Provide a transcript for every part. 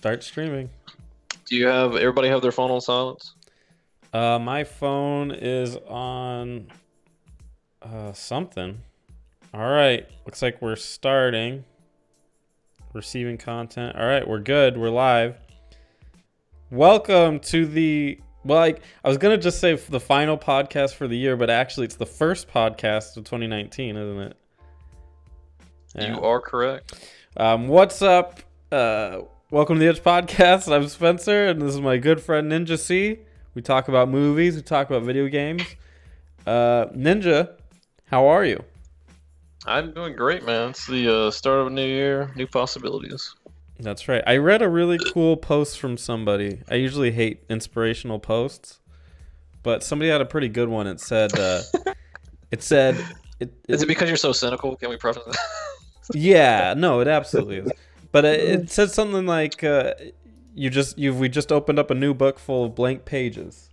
Start streaming. Do you have everybody have their phone on silence? My phone is on something. All right. Looks like we're starting. Receiving content. All right, we're good. We're live. Welcome to the I was gonna just say the final podcast for the year, but actually it's the first podcast of 2019, isn't it? Yeah. You are correct. What's up? Welcome to the Edge Podcast. I'm Spencer, and this is my good friend Ninja C. We talk about movies. We talk about video games. Ninja, how are you? I'm doing great, man. It's the start of a new year, new possibilities. That's right. I read a really cool post from somebody. I usually hate inspirational posts, but somebody had a pretty good one. It said, Is it because you're so cynical? Can we preface that? Yeah, no, it absolutely is. But it said something like, we just opened up a new book full of blank pages,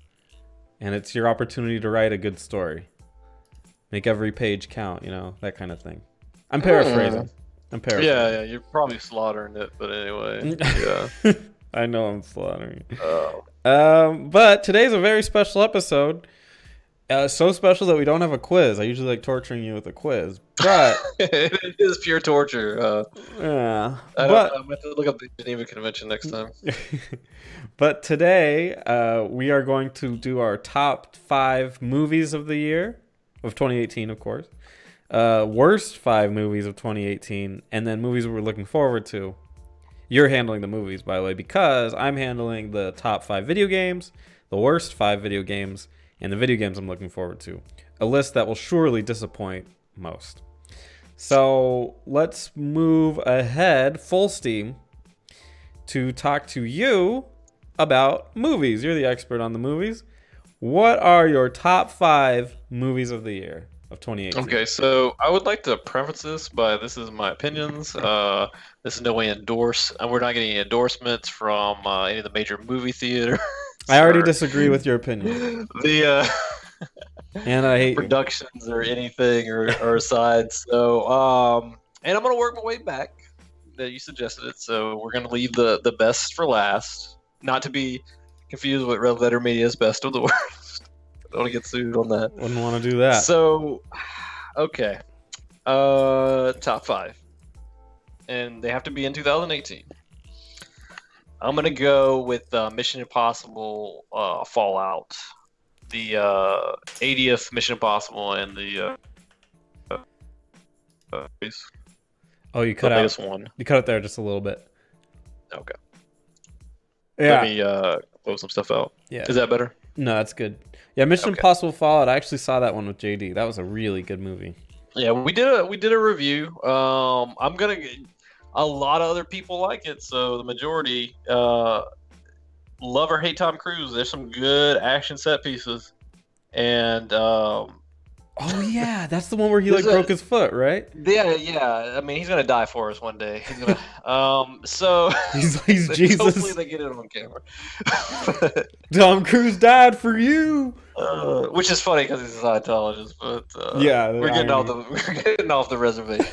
and it's your opportunity to write a good story. Make every page count, that kind of thing. I'm paraphrasing. Yeah, you're probably slaughtering it, but anyway, yeah. I know I'm slaughtering it. Oh. But today's a very special episode. So special that we don't have a quiz. I usually like torturing you with a quiz, but it is pure torture. Yeah, I'm going to look up the Geneva Convention next time. But today, we are going to do our top 5 movies of the year of 2018, of course. Worst 5 movies of 2018, and then movies we're looking forward to. You're handling the movies, by the way, because I'm handling the top 5 video games, the worst 5 video games, and the video games I'm looking forward to. A list that will surely disappoint most. So let's move ahead full steam to talk to you about movies. You're the expert on the movies. What are your top 5 movies of the year of 2018? Okay, so I would like to preface this by this is my opinions. This is no way endorse. We're not getting any endorsements from any of the major movie theaters. I already disagree with your opinion. And I hate productions or anything or aside. So and I'm gonna work my way back. That you suggested it. So we're gonna leave the best for last. Not to be confused with Red Letter Media's best of the worst. I don't want to get sued on that. Wouldn't want to do that. So, okay. Top 5. And they have to be in 2018. I'm going to go with Mission Impossible Fallout. The 80th Mission Impossible and the... oh, you cut out. One. You cut it there just a little bit. Okay. Yeah. Let me blow some stuff out. Yeah. Is that better? No, that's good. Yeah, Mission Impossible Fallout. I actually saw that one with JD. That was a really good movie. Yeah, we did a review. I'm gonna. A lot of other people like it, so the majority love or hate Tom Cruise. There's some good action set pieces, and oh yeah, that's the one where he broke his foot, right? Yeah. I mean, he's gonna die for us one day. He's gonna. So he's Jesus. Hopefully, they get it on camera. Tom Cruise died for you. Which is funny because he's a Scientologist, but yeah, we're getting off the reservation.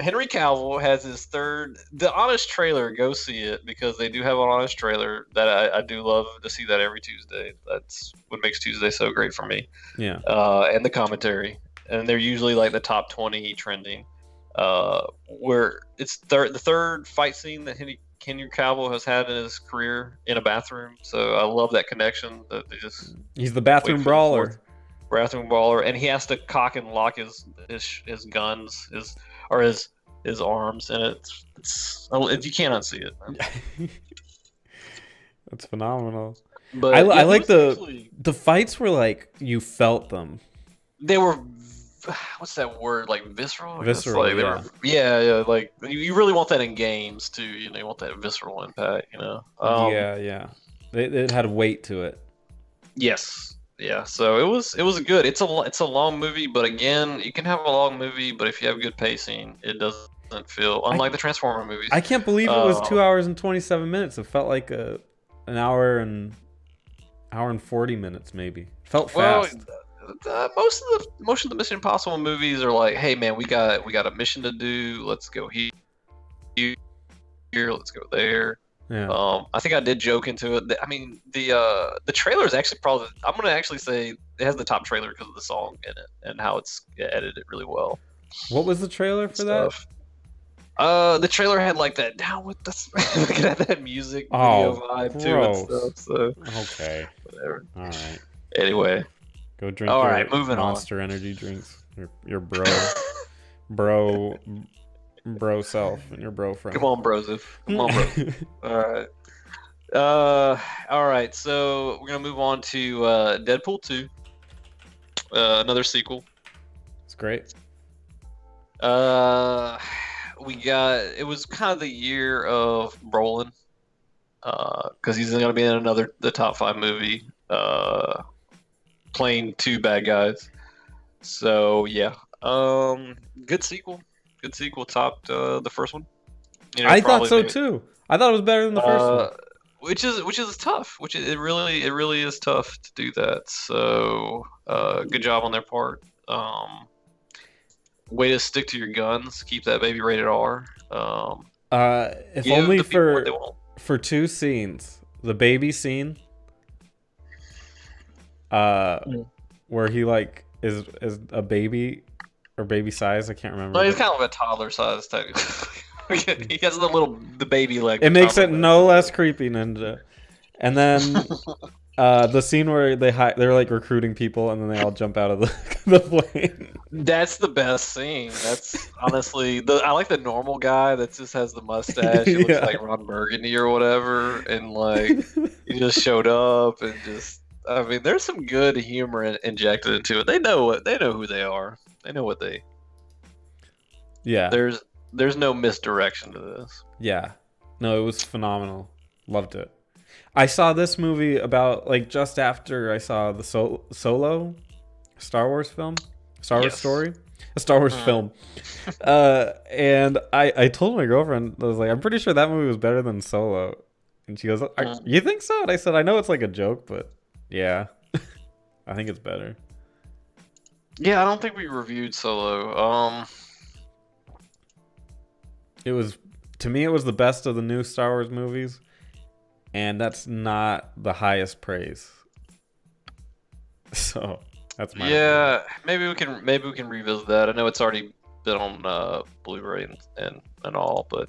Henry Cavill has his third. The Honest trailer. Go see it because they do have an Honest trailer that I do love to see that every Tuesday. That's what makes Tuesday so great for me. Yeah. And the commentary, and they're usually like the top 20 trending. Where it's the third fight scene that Henry Cavill has had in his career in a bathroom, so I love that connection. That they just—he's the bathroom brawler, and he has to cock and lock his guns, his arms, and it's you can't unsee it. That's phenomenal. But I like the fights were like you felt them. They were. What's that word? Like visceral? Visceral, like yeah. Like you really want that in games too. You want that visceral impact. Yeah. It had weight to it. Yes. Yeah. So it was good. It's a long movie, but again, you can have a long movie, but if you have good pacing, it doesn't feel unlike the Transformer movies. I can't believe it was 2 hours and 27 minutes. It felt like an hour and 40 minutes maybe. It felt fast. Most of the Mission Impossible movies are like, hey man, we got a mission to do. Let's go here. here. Let's go there. Yeah. I think I did joke into it. I mean, the trailer is actually probably. I'm gonna actually say it has the top trailer because of the song in it and how it's edited really well. What was the trailer for that? The trailer had like that down with the looking at that music video vibe too and stuff. So okay, whatever. All right. Anyway, go drink. All right, moving Monster on. Energy drinks. Your bro self and your bro friend. Come on, Broseph. Come on, bro. All right. All right. So we're gonna move on to Deadpool 2. Another sequel. It's great. It was kind of the year of Brolin, because he's going to be in the top 5 movie, playing 2 bad guys. So yeah, good sequel, topped the first one. You know, I thought so too. I thought it was better than the first one. Which is tough. It really is tough to do that. So good job on their part. Way to stick to your guns. Keep that baby rated R. If only for 2 scenes. The baby scene, where he like is a baby or baby size. I can't remember. No, he's kind of a toddler size type. He has the baby leg. It makes it no less creepy, Ninja. And then the scene where they're like recruiting people and then they all jump out of the plane. That's the best scene. That's honestly I like the normal guy that just has the mustache. He looks like Ron Burgundy or whatever, and like he just showed up and just. I mean, there's some good humor injected into it. They know who they are. They know what they. Yeah. There's no misdirection to this. Yeah. No, it was phenomenal. Loved it. I saw this movie about like just after I saw the Solo Star Wars film, Star Wars story, a Star Wars film. And I told my girlfriend, I was like, I'm pretty sure that movie was better than Solo. And she goes, you think so? And I said, I know it's like a joke, but yeah, I think it's better. Yeah, I don't think we reviewed Solo. It was, to me, it was the best of the new Star Wars movies. And that's not the highest praise. So that's my opinion. Maybe we can revisit that. I know it's already been on Blu-ray and all, but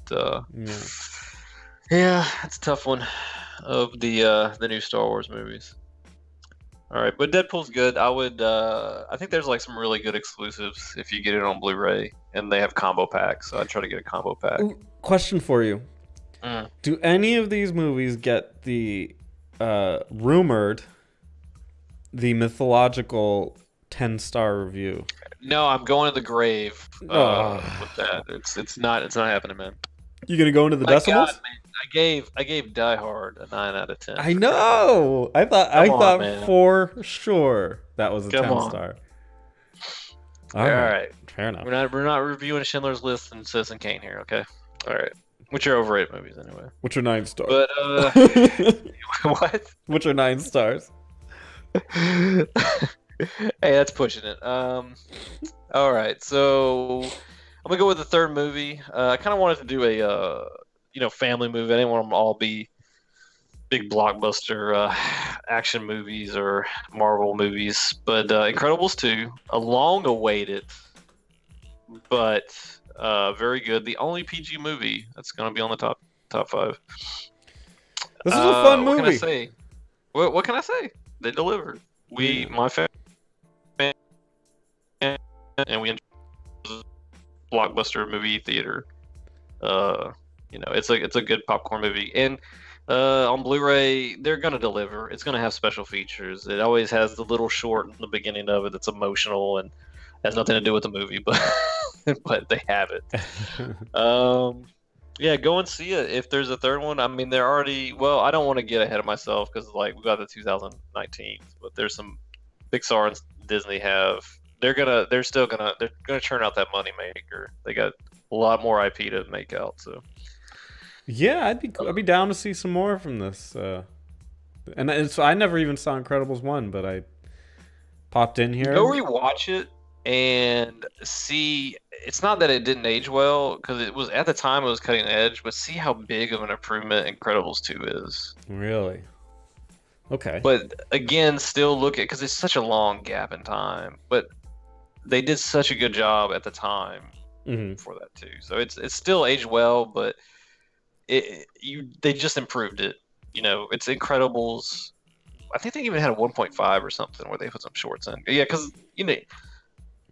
yeah, it's a tough one of the new Star Wars movies. All right, but Deadpool's good. I think there's like some really good exclusives if you get it on Blu-ray, and they have combo packs. So I'd try to get a combo pack. Ooh, question for you. Do any of these movies get the rumored, the mythological 10-star review? No, I'm going to the grave with that. It's not happening, man. You gonna go into the decimals? God, man. I gave Die Hard a 9 out of 10. I know. I thought for sure that was a 10-star. All right. Fair enough. We're not reviewing Schindler's List and Citizen Kane here, okay? All right. Which are overrated movies anyway. Which are 9 stars. But what? Which are 9 stars. Hey, that's pushing it. All right, so I'm gonna go with the third movie. I kind of wanted to do a family movie. I didn't want them to all be big blockbuster action movies or Marvel movies, but Incredibles 2, a long-awaited, but very good. The only PG movie that's gonna be on the top 5. This is a fun movie. What can I say? What can I say? They delivered. My family, and we enjoy blockbuster movie theater. It's a good popcorn movie, and on Blu-ray they're gonna deliver. It's gonna have special features. It always has the little short in the beginning of it that's emotional and has nothing to do with the movie, but but they have it. Yeah, go and see it. If there's a third one, I mean, they're already. Well, I don't want to get ahead of myself because like we got the 2019, but there's some Pixar and Disney have. They're gonna churn out that money maker. They got a lot more IP to make out. So yeah, I'd be down to see some more from this. I never even saw Incredibles 1, but I popped in here. Go rewatch it. and see, it's not that it didn't age well, because it was at the time it was cutting edge, but see how big of an improvement Incredibles 2 is. Really? Okay. But again, still look at, because it's such a long gap in time, but they did such a good job at the time for that too. So it's still aged well, but they just improved it. You know, it's Incredibles. I think they even had a 1.5 or something where they put some shorts in. Yeah, because you know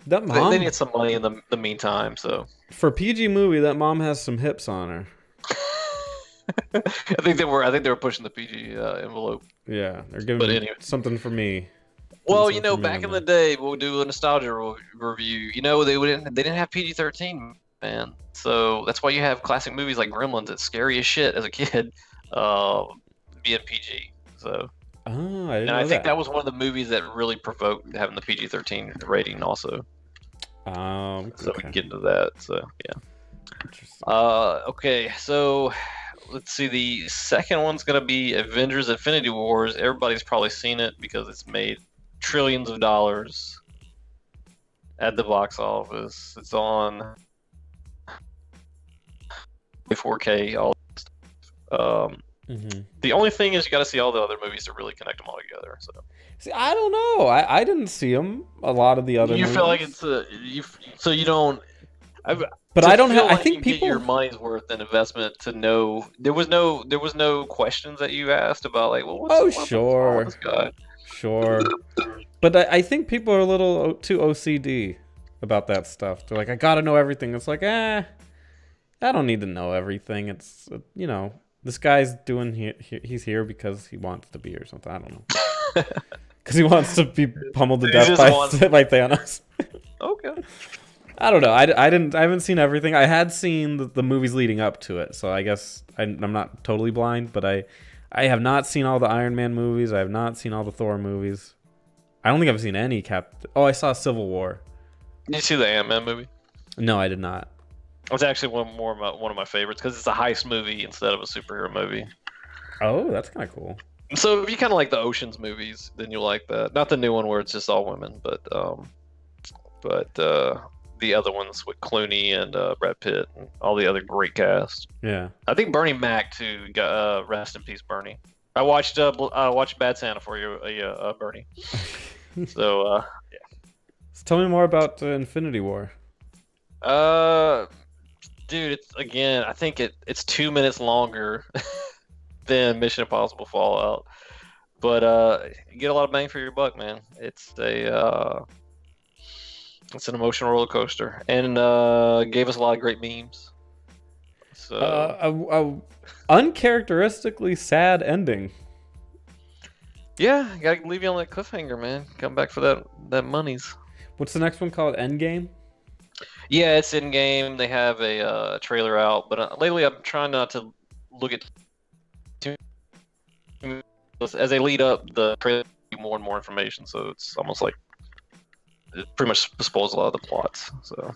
that mom, they need some money in the meantime. So for a PG movie, that mom has some hips on her. I think they were pushing the PG envelope. Yeah, they're giving something for me. Well, you know, back in the day, we'll do a nostalgia review. You know, they didn't have PG-13, man. So that's why you have classic movies like Gremlins. It's scary as shit as a kid, being PG. So. Oh, I didn't know I think that was one of the movies that really provoked having the PG-13 rating also. So we can get into that. So yeah. Okay, so let's see. The second one's gonna be Avengers: Infinity Wars. Everybody's probably seen it because it's made trillions of dollars at the box office. It's on 4K. All. The only thing is you got to see all the other movies to really connect them all together. So, see, I don't know. I didn't see them. A lot of the other. You movies. Feel like it's so you don't. But I don't have. I think people get your money's worth in investment to know. There was no questions that you asked about like, well, what's sure, what's this guy? Sure. But I think people are a little too OCD about that stuff. They're like, I gotta know everything. It's like, I don't need to know everything. It's you know. This guy's he's here because he wants to be or something. I don't know. Because he wants to be pummeled to death by Thanos. Okay. I don't know. I haven't seen everything. I had seen the movies leading up to it, so I guess I'm not totally blind. But I have not seen all the Iron Man movies. I have not seen all the Thor movies. I don't think I've seen any Oh, I saw Civil War. Did you see the Ant-Man movie? No, I did not. It's actually one of my favorites because it's a heist movie instead of a superhero movie. Oh, that's kind of cool. So if you kind of like the Ocean's movies, then you'll like that. Not the new one where it's just all women, but the other ones with Clooney and Brad Pitt and all the other great cast. Yeah, I think Bernie Mac too. Rest in peace, Bernie. I watched Bad Santa for you, Bernie. So yeah. So tell me more about Infinity War. Dude, I think it's 2 minutes longer than Mission Impossible Fallout, but you get a lot of bang for your buck, man. It's an emotional roller coaster, and gave us a lot of great memes. So, uncharacteristically sad ending. Yeah, gotta leave you on that cliffhanger, man. Come back for that monies. What's the next one called? Endgame? Yeah, it's in game. They have a trailer out, but lately I'm trying not to look at as they lead up the trailer, more and more information. So it's almost like it pretty much spoils a lot of the plots. So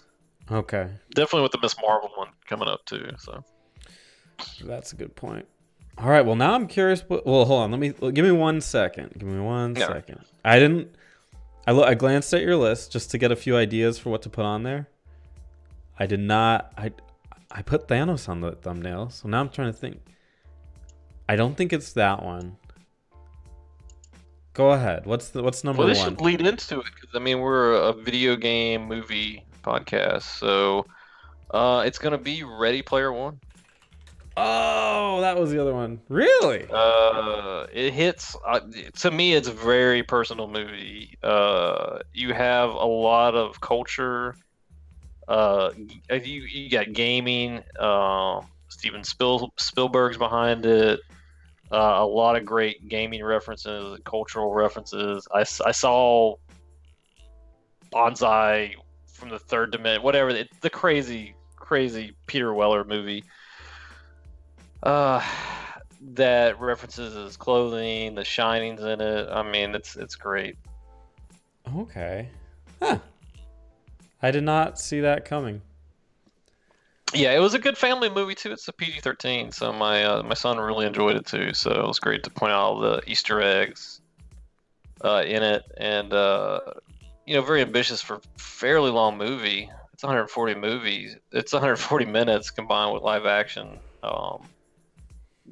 okay, definitely with the Miss Marvel one coming up too. So that's a good point. All right, well now I'm curious. Well, hold on. Give me 1 second. Give me one second. I glanced at your list just to get a few ideas for what to put on there. I did not. I put Thanos on the thumbnail, so now I'm trying to think. I don't think it's that one. Go ahead. What's number one? Well, this should lead into it because I mean we're a video game movie podcast, so it's gonna be Ready Player One. Oh, that was the other one. Really? It hits. To me, it's a very personal movie. You have a lot of culture. You got gaming. Steven Spielberg's behind it. A lot of great gaming references, cultural references. I saw Bonsai from the Third Dimension, whatever. The crazy Peter Weller movie. That references his clothing, the Shining's in it. I mean, it's great. Okay. Huh. I did not see that coming. Yeah, it was a good family movie too. It's a PG-13, so my son really enjoyed it too. So it was great to point out all the Easter eggs in it, and very ambitious for fairly long movie. It's 140 movies. It's 140 minutes combined with live action.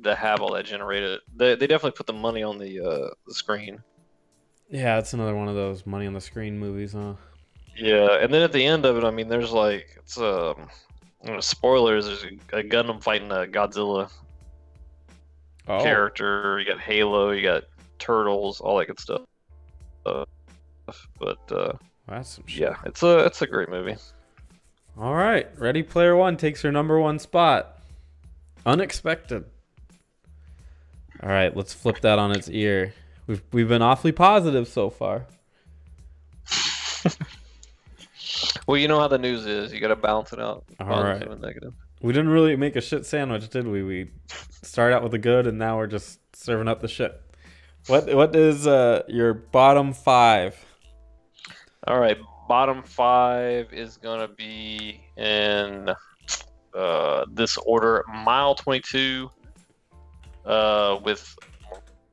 To have all that generated, they definitely put the money on the screen. Yeah, it's another one of those money on the screen movies, huh? Yeah, and then at the end of it, I mean, there's like spoilers. There's a Gundam fighting a Godzilla character. You got Halo. You got Turtles. All that good stuff. That's some shit. Yeah, it's a great movie. All right, Ready Player One takes your #1 spot. Unexpected. All right, let's flip that on its ear. We've been awfully positive so far. Well, you know how the news is. You got to balance it out. All right. And negative. We didn't really make a shit sandwich, did we? We started out with the good, and now we're just serving up the shit. What is your bottom 5? All right, bottom 5 is gonna be in this order: Mile 22 with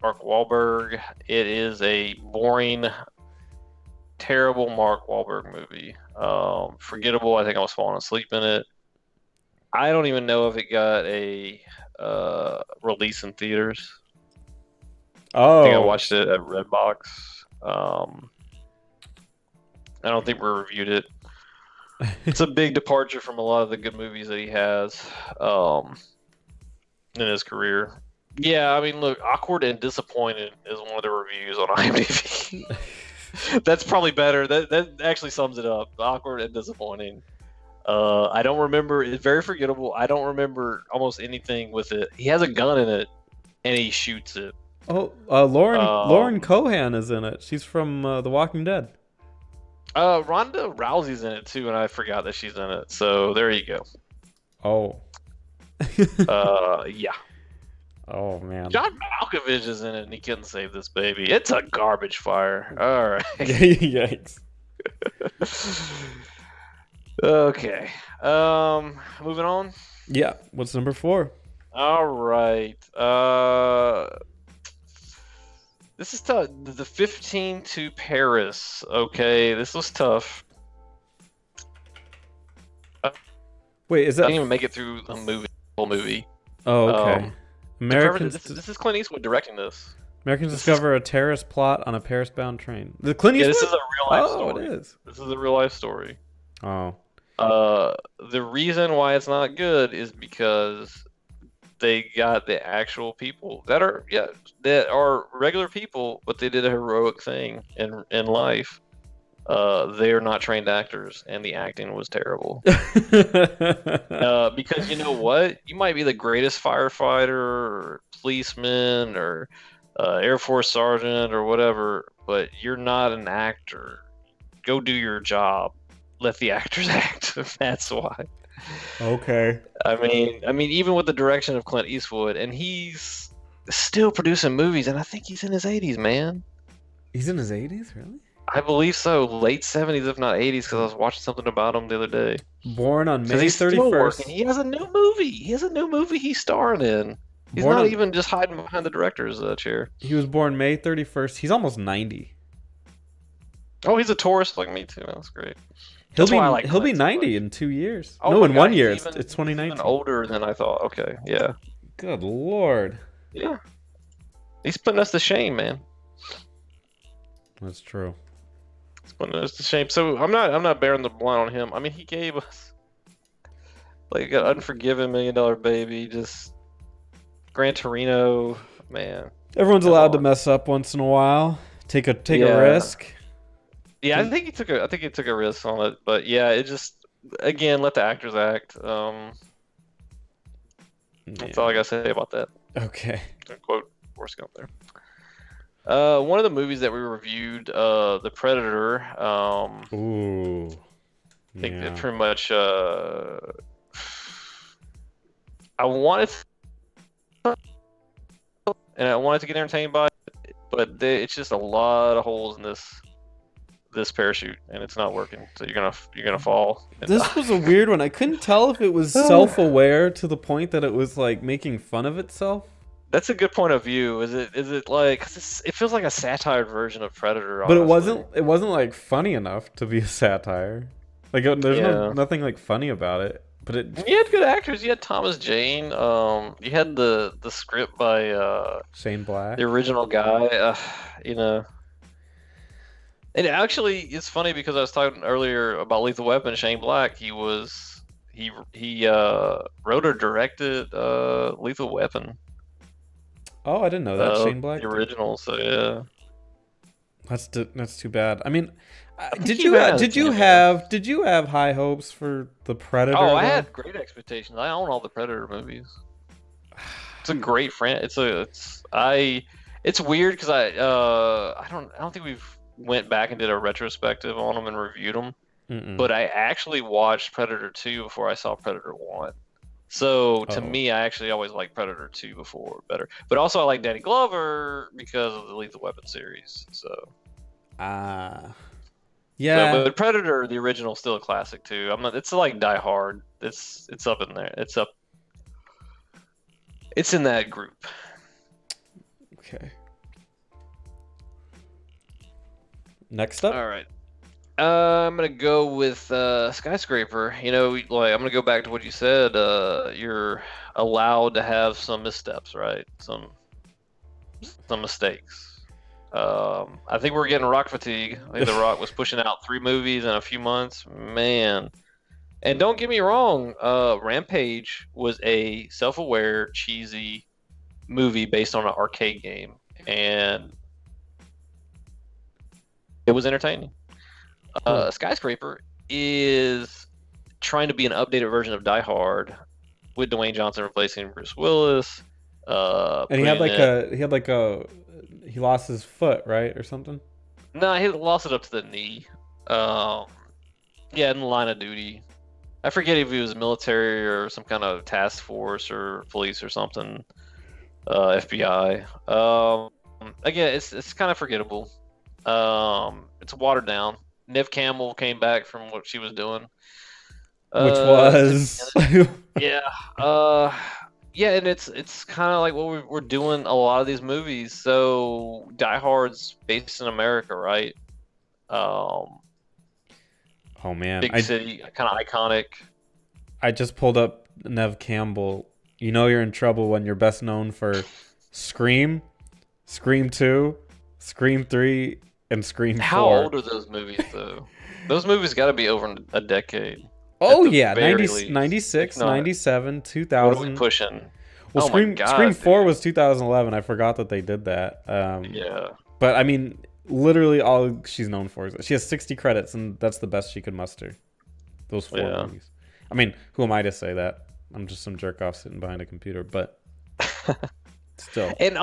Mark Wahlberg. It is a boring, terrible Mark Wahlberg movie. Forgettable. I think I was falling asleep in it. I don't even know if it got a release in theaters. Oh, I think I watched it at Redbox. I don't think we reviewed it. It's a big departure from a lot of the good movies that he has in his career. Yeah, I mean, look, awkward and disappointed is one of the reviews on IMDb. That's probably better. That actually sums it up. Awkward and disappointing. I don't remember. It's very forgettable. I don't remember almost anything with it. He has a gun in it, and he shoots it. Oh, Lauren Cohan is in it. She's from The Walking Dead. Ronda Rousey's in it too, and I forgot that she's in it. So there you go. Oh. Yeah. Oh man. John Malkovich is in it, and he couldn't save this baby. It's a garbage fire. All right. Yikes. Okay. Moving on. Yeah. What's number 4? All right. This is tough. The 15 to Paris. Okay, this was tough. Wait, is that? I didn't even make it through the whole movie. Oh, okay. This is Clint Eastwood directing this. Americans discover a terrorist plot on a Paris-bound train. The Clint Eastwood? Yeah, this is a real life story. It is. This is a real life story. Oh. The reason why it's not good is because they got the actual people that are regular people, but they did a heroic thing in life. They're not trained actors, and the acting was terrible. Because you know what? You might be the greatest firefighter or policeman or Air Force sergeant or whatever, but you're not an actor. Go do your job. Let the actors act. That's why. Okay. I mean, even with the direction of Clint Eastwood, and he's still producing movies, and I think he's in his 80s, man. He's in his 80s, really? I believe so. Late 70s, if not 80s, because I was watching something about him the other day. Born on May 31st. He's still working. He has a new movie. He's starring in. He's not even just hiding behind the director's chair. He was born May 31st. He's almost 90. Oh, he's a tourist like me too. That's great. He'll be 90 in 2 years. Oh, no, in 1 year. It's 2019. He's even older than I thought. Okay, yeah. Good lord. Yeah. He's putting us to shame, man. That's true. He's putting us to shame. So I'm not bearing the blind on him. I mean, he gave us like an Unforgiven, $1 Million Baby, just Gran Torino, man. Everyone's allowed to mess up once in a while. Take a risk. Yeah, I think he took a risk on it, but yeah, it just again let the actors act. That's all I gotta say about that. Okay. Quote Forrest Gump there. One of the movies that we reviewed, The Predator. Ooh. I think that pretty much. I wanted to get entertained by it, but it's just a lot of holes in this parachute, and it's not working. So you're gonna fall. This was a weird one. I couldn't tell if it was self-aware to the point that it was like making fun of itself. That's a good point of view. Is it like 'cause it feels like a satire version of Predator, But honestly. it wasn't like funny enough to be a satire. Like there's Yeah. nothing like funny about it. But it You had good actors. You had Thomas Jane. You had the script by Shane Black. the original guy. You know, and actually, it's funny because I was talking earlier about Lethal Weapon. Shane Black. He wrote or directed Lethal Weapon. Oh, I didn't know that. Shane Black. The original. So yeah. That's too bad. I mean, did has, you have high hopes for the Predator? Oh, I though? had great expectations. I own all the Predator movies. It's a great it's weird because I don't think we've went back and did a retrospective on them and reviewed them. Mm-mm. But I actually watched Predator 2 before I saw Predator 1. So to Oh. me, I actually always liked Predator 2 before better. But also I like Danny Glover because of the Lethal Weapon series. So yeah. but Predator, the original, still a classic too. It's like Die Hard. It's up in there. It's in that group. Okay. Next up. All right. I'm gonna go with Skyscraper. You know, like I'm gonna go back to what you said. You're allowed to have some missteps, right? Some mistakes. I think we're getting Rock fatigue. I think The Rock was pushing out 3 movies in a few months. Man. And don't get me wrong, Rampage was a self-aware, cheesy movie based on an arcade game, and it was entertaining. Skyscraper is trying to be an updated version of Die Hard, with Dwayne Johnson replacing Bruce Willis. And he lost his foot, right, or something. No, he lost it up to the knee. Yeah, in the line of duty. I forget if he was military or some kind of task force or police or something. FBI. Again, it's kind of forgettable. It's watered down. Nev Campbell came back from what she was doing, which was yeah. Yeah, and it's kind of like what we're doing a lot of these movies. So Die Hard's based in America, right? Oh man, big city, kind of iconic. I just pulled up Nev Campbell. You know you're in trouble when you're best known for Scream, Scream 2, Scream 3, and Scream 4. How old are those movies though? Those movies got to be over a decade. Oh yeah, 96, 97, 2000. What are we pushing? Well, Scream 4 was 2011. I forgot that they did that. Yeah. But I mean, literally all she's known for is she has 60 credits, and that's the best she could muster. Those 4 movies. I mean, who am I to say that? I'm just some jerk off sitting behind a computer, but still. And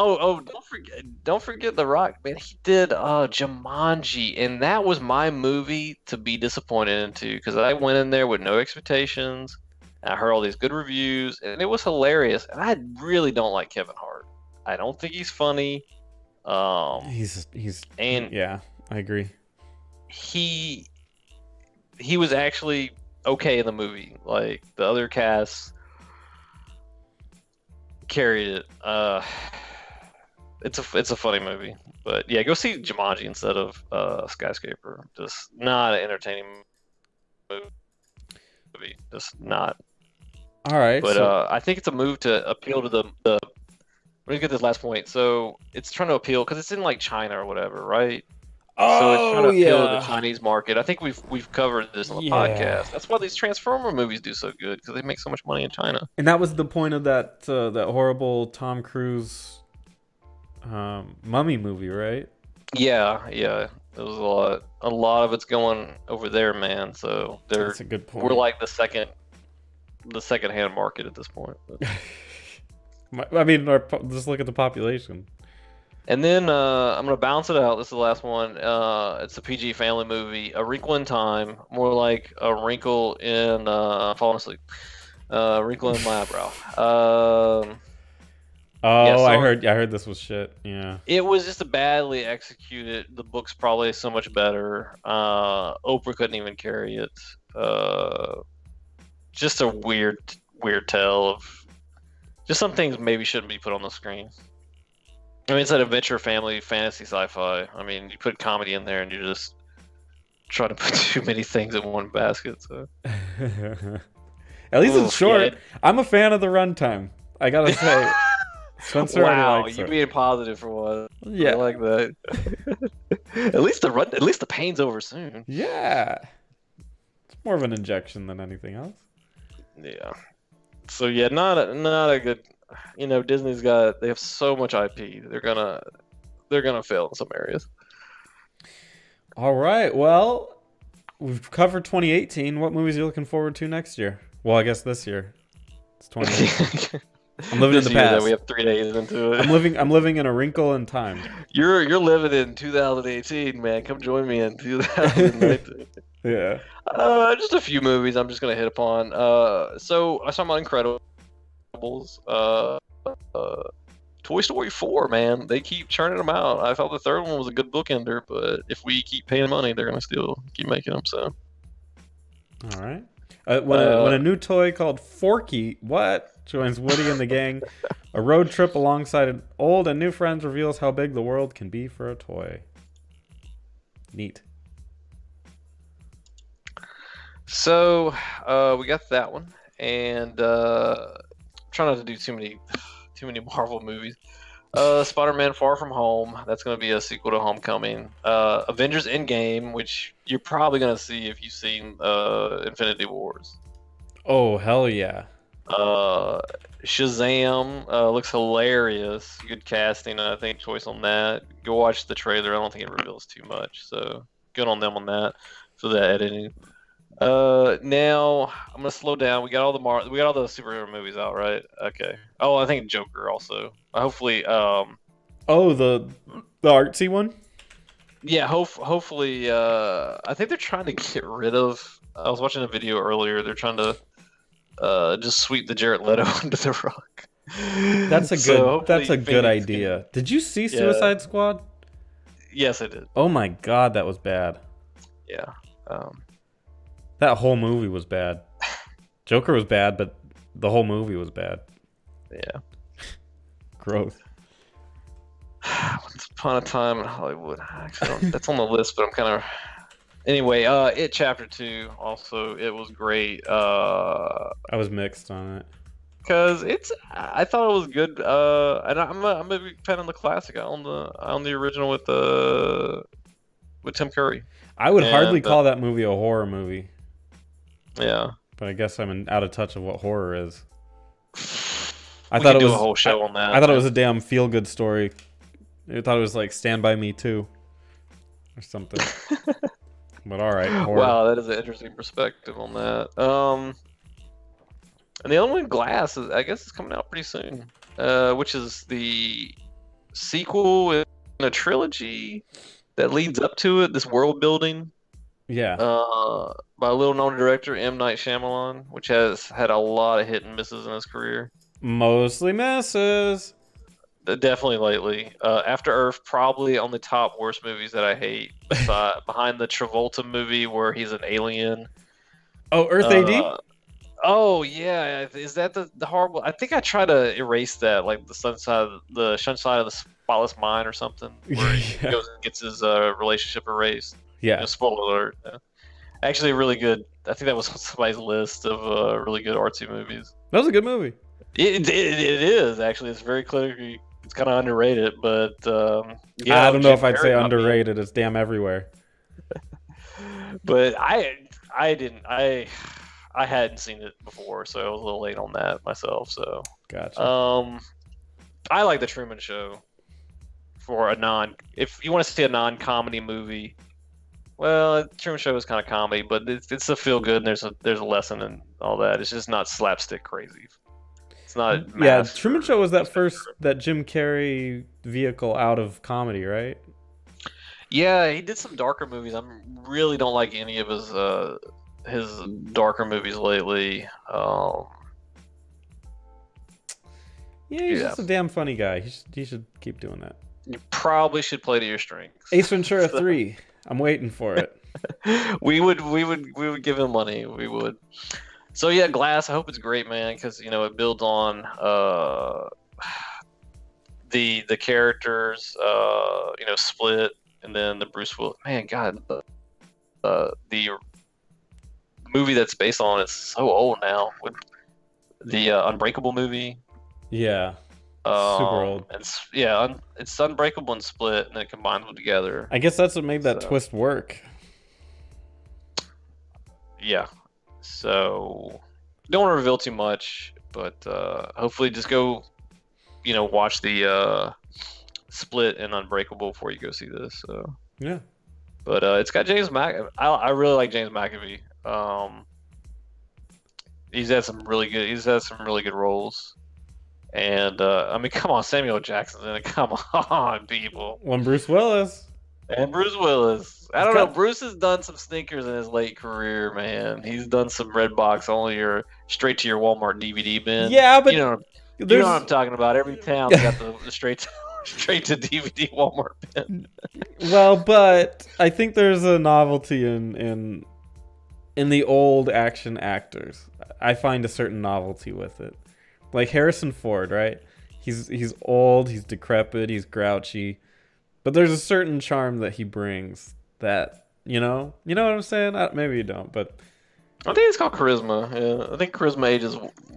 don't forget The Rock, man. He did Jumanji, and that was my movie to be disappointed into because I went in there with no expectations. And I heard all these good reviews, and it was hilarious. And I really don't like Kevin Hart. I don't think he's funny. He's yeah, I agree. He was actually okay in the movie. Like the other cast carried it. It's a funny movie, but yeah, go see Jumanji instead of Skyscraper. Just not an entertaining movie. Just not. All right, but I think it's a move to appeal to the. Let me get this last point. So it's trying to appeal because it's in like China or whatever, right? So it's trying to appeal to the Chinese market. I think we've covered this on the podcast. That's why these Transformer movies do so good because they make so much money in China. And that was the point of that horrible Tom Cruise Mummy movie, right? Yeah. It was a lot of it's going over there, man. So that's a good point. We're like the second-hand market at this point. I mean, just look at the population. And then I'm going to bounce it out. This is the last one. It's a PG family movie. A Wrinkle in Time. More like a wrinkle in... falling asleep. Wrinkle in my eyebrow. I heard this was shit. Yeah. It was just a badly executed. The book's probably so much better. Oprah couldn't even carry it. Just a weird tale of Just some things maybe shouldn't be put on the screen. I mean, it's an adventure, family, fantasy, sci-fi. I mean, you put comedy in there, and you're just trying to put too many things in one basket. So. At least it's short. Yeah. I'm a fan of the runtime. I gotta say, Spencer wow, likes you it. being positive for one. Yeah, I like that. At least the pain's over soon. Yeah, it's more of an injection than anything else. Yeah. So yeah, not a good. You know, they have so much IP. They're gonna fail in some areas. All right. Well, we've covered 2018. What movies are you looking forward to next year? Well, I guess this year. It's 2018. I'm living in the past. We have 3 days into it. I'm living in a wrinkle in time. You're living in 2018, man. Come join me in 2019. Yeah. Just a few movies I'm just gonna hit upon. So I saw my Incredibles. Toy Story 4, man. They keep churning them out. I thought the third one was a good bookender, but if we keep paying money, they're gonna still keep making them. So. All right. When a new toy called Forky joins Woody and the gang, a road trip alongside old and new friends reveals how big the world can be for a toy. Neat. So we got that one, and try not to do too many Marvel movies. Spider-Man: Far From Home. That's going to be a sequel to Homecoming. Avengers: Endgame, which you're probably going to see if you've seen Infinity Wars. Oh hell yeah! Shazam looks hilarious. Good casting, I think, choice on that. Go watch the trailer. I don't think it reveals too much, so good on them on that for the editing. Now I'm gonna slow down. We got all the superhero movies out, right? Okay. Oh, I think Joker also. Hopefully. Oh, the artsy one. Yeah. Hopefully. I think they're trying to get rid of. I was watching a video earlier. They're trying to just sweep the Jared Leto under the rug. That's a good idea. Did you see Suicide Squad? Yes, I did. Oh my god, that was bad. Yeah. That whole movie was bad. Joker was bad, but the whole movie was bad. Yeah. Gross. Once Upon a Time in Hollywood. Actually, that's on the list, but I'm kind of... Anyway, It Chapter 2, also, it was great. I was mixed on it. Because I thought it was good. And I'm a big fan of the classic. On the original with Tim Curry. I would hardly call that movie a horror movie. Yeah, but I guess I'm out of touch of what horror is. I thought it was a whole show on that. I thought it was a damn feel-good story. I thought it was like Stand By Me 2 or something. But all right, horror. Wow, that is an interesting perspective on that. And the other one, Glass, I guess it's coming out pretty soon. Which is the sequel in a trilogy that leads up to it. This world building. Yeah. By a little-known director, M. Night Shyamalan, which has had a lot of hit and misses in his career. Mostly misses. Definitely lately. After Earth, probably on the top worst movies that I hate. Behind the Travolta movie where he's an alien. Oh, Earth AD? Oh, yeah. Is that the horrible... I think I try to erase that, like the Sunshine of the Spotless Mind or something, where he goes and gets his relationship erased. Yeah. Spoiler alert. Yeah. Actually, really good. I think that was on somebody's list of really good artsy movies. That was a good movie. It is, actually. It's very clearly... It's kind of underrated, but... yeah, I don't know if I'd say underrated. It's damn everywhere. But I hadn't seen it before, so I was a little late on that myself. So gotcha. I like The Truman Show for if you want to see a non-comedy movie. Well, Truman Show is kind of comedy, but it's a feel good, and there's a lesson and all that. It's just not slapstick crazy. It's not. Yeah, Truman Show was that Jim Carrey vehicle out of comedy, right? Yeah, he did some darker movies. I really don't like any of his darker movies lately. Yeah, he's just a damn funny guy. He should keep doing that. You probably should play to your strengths. Ace Ventura 3. I'm waiting for it. we would give him money. We would. So yeah, Glass. I hope it's great, man, because it builds on the characters, Split, and then the Bruce Willis. Man, God, the movie that's based on it's so old now. With the Unbreakable movie. Yeah. Super old. It's Unbreakable and Split, and then it combines them together. I guess that's what made that twist work. Yeah. So, don't want to reveal too much, but hopefully just go, watch the Split and Unbreakable before you go see this. So. Yeah. But it's got James I really like James McAvoy. He's had some really good roles. And I mean, come on, Samuel Jackson's in it. Come on, people. When Bruce Willis. And Bruce Willis. I don't know. Bruce has done some stinkers in his late career, man. He's done some Redbox only or straight to your Walmart DVD bin. Yeah, but you know what I'm talking about. Every town's got the straight to DVD Walmart bin. Well, but I think there's a novelty in the old action actors. I find a certain novelty with it. Like Harrison Ford, right? He's old, he's decrepit, he's grouchy, but there's a certain charm that he brings that, you know what I'm saying? Maybe you don't, but I think it's called charisma. Yeah, I think charisma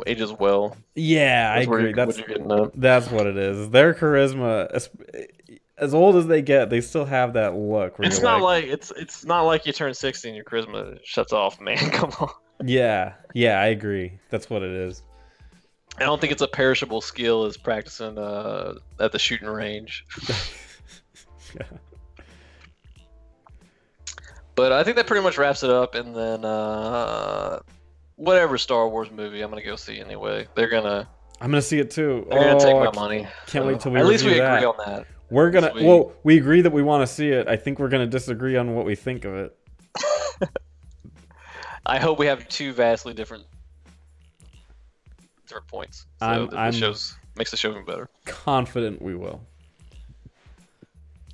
ages well. Yeah, I agree. That's what it is. Their charisma, as old as they get, they still have that look. It's not like it's not like you turn 60 and your charisma shuts off, man. Come on. Yeah, I agree. That's what it is. I don't think it's a perishable skill as practicing at the shooting range. Yeah. But I think that pretty much wraps it up. And then whatever Star Wars movie I'm gonna go see anyway. I'm gonna see it too. They're gonna take my money. Can't wait till we at least we that. agree on that. We're gonna we agree that we want to see it. I think we're gonna disagree on what we think of it. I hope we have two vastly different points. So makes the show even better. Confident we will.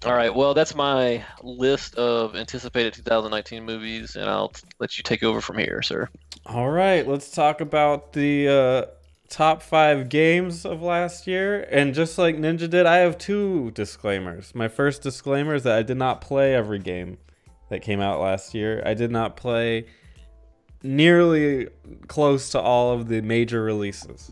All right. Well, that's my list of anticipated 2019 movies, and I'll let you take over from here, sir. All right. Let's talk about the top 5 games of last year. And just like Ninja did, I have 2 disclaimers. My first disclaimer is that I did not play every game that came out last year. I did not play nearly close to all of the major releases.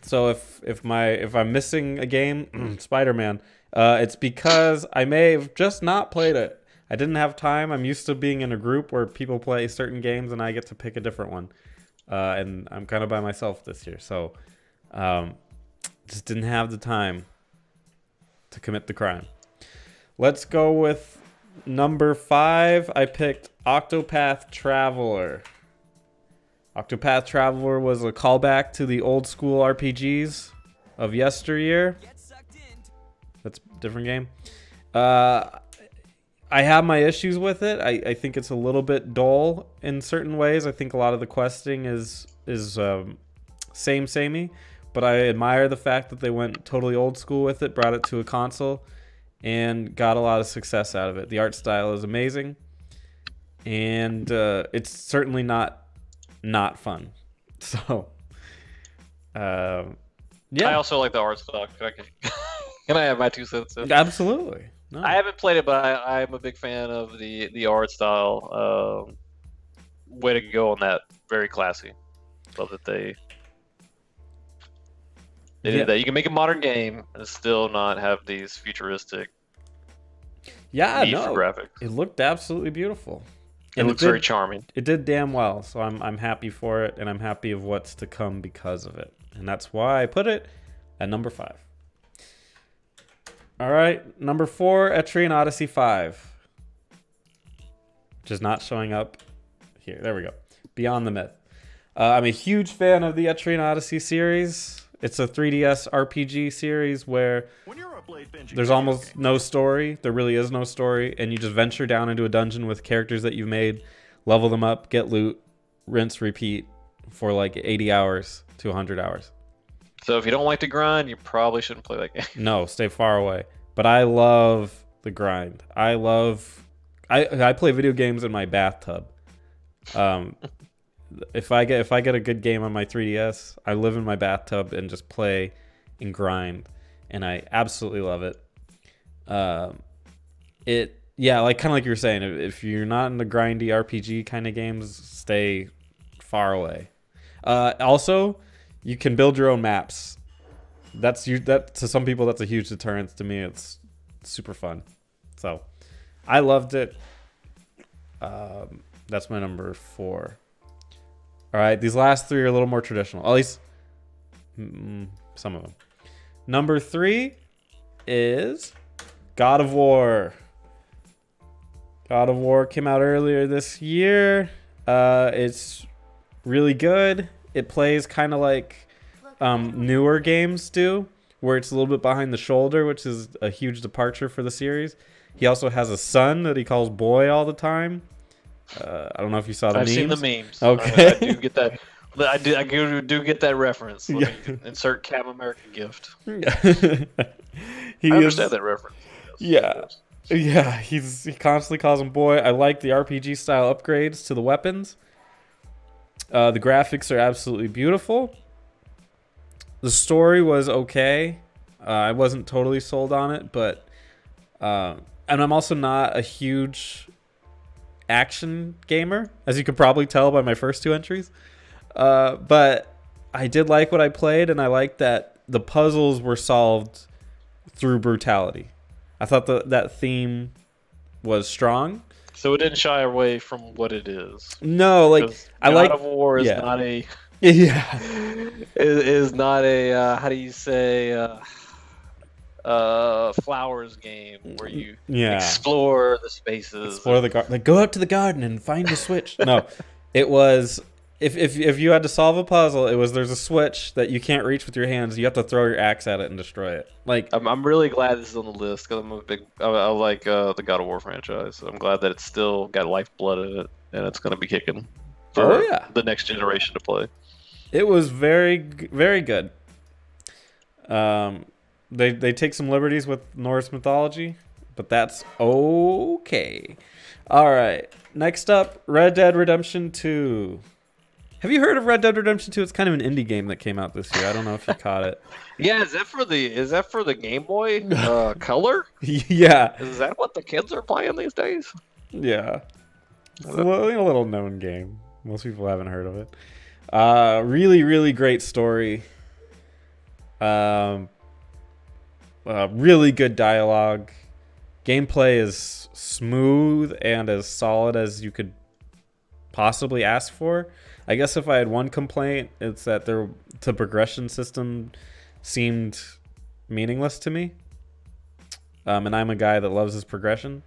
So if I'm missing a game, Spider-Man, it's because I may have just not played it. I didn't have time. I'm used to being in a group where people play certain games and I get to pick a different one. And I'm kind of by myself this year, so just didn't have the time to commit the crime. Let's go with number 5. I picked Octopath Traveler. Octopath Traveler was a callback to the old school RPGs of yesteryear. That's a different game. I have my issues with it. I think it's a little bit dull in certain ways. I think a lot of the questing is samey, but I admire the fact that they went totally old school with it, brought it to a console, and got a lot of success out of it. The art style is amazing, and it's certainly not fun. So, yeah. I also like the art style. Can I have my 2 cents? Absolutely. No. I haven't played it, but I'm a big fan of the art style. Way to go on that. Very classy. Love that they did that. You can make a modern game and still not have these futuristic for graphics. It looked absolutely beautiful. It looks very charming. It did damn well, so I'm happy for it, and I'm happy of what's to come because of it. And that's why I put it at number 5. All right, number 4, Etrian Odyssey 5. Which is not showing up here. There we go. Beyond the Myth. I'm a huge fan of the Etrian Odyssey series. It's a 3DS RPG series where there's almost no story. There really is no story. And you just venture down into a dungeon with characters that you've made, level them up, get loot, rinse, repeat for like 80 hours to 100 hours. So if you don't like to grind, you probably shouldn't play that game. No, stay far away. But I love the grind. I play video games in my bathtub. if I get a good game on my 3DS, I live in my bathtub and just play and grind, and I absolutely love it. Yeah, like kind of like you were saying, if you're not in the grindy RPG kind of games, stay far away. Also, you can build your own maps. That to some people that's a huge deterrent. To me, it's super fun. So I loved it. That's my number 4. All right, these last 3 are a little more traditional, at least some of them. Number 3 is God of War. God of War came out earlier this year. It's really good. It plays kind of like newer games do, where it's a little bit behind the shoulder, which is a huge departure for the series. He also has a son that he calls Boy all the time. I don't know if you saw the memes. I've seen the memes. Okay. I do get that. I do get that reference. Let me insert Cap America gift. I understand that reference. Yes. Yeah, he constantly calls him Boy. I like the RPG style upgrades to the weapons. The graphics are absolutely beautiful. The story was okay. I wasn't totally sold on it, but and I'm also not a huge action gamer, as you could probably tell by my first 2 entries. But I did like what I played, and I liked that the puzzles were solved through brutality. I thought that theme was strong. So it didn't shy away from what it is. No, like I like God of War is not a yeah is not a how do you say Flowers game where you explore the spaces, explore the garden, like go out to the garden and find the switch. No, it was if you had to solve a puzzle, it was there's a switch that you can't reach with your hands. You have to throw your axe at it and destroy it. Like I'm really glad this is on the list because I like the God of War franchise. So I'm glad that it's still got lifeblood in it and it's going to be kicking for the next generation to play. It was very very good. They take some liberties with Norse mythology, but that's okay. All right, next up, Red Dead Redemption 2. Have you heard of Red Dead Redemption 2? It's kind of an indie game that came out this year. I don't know if you caught it. Yeah, is that for the Game Boy Color? Yeah. Is that what the kids are playing these days? Yeah. It's a little known game. Most people haven't heard of it. Really, really great story. Really good dialogue. Gameplay is smooth and as solid as you could possibly ask for. I guess if I had one complaint, it's that the progression system seemed meaningless to me. And I'm a guy that loves his progression.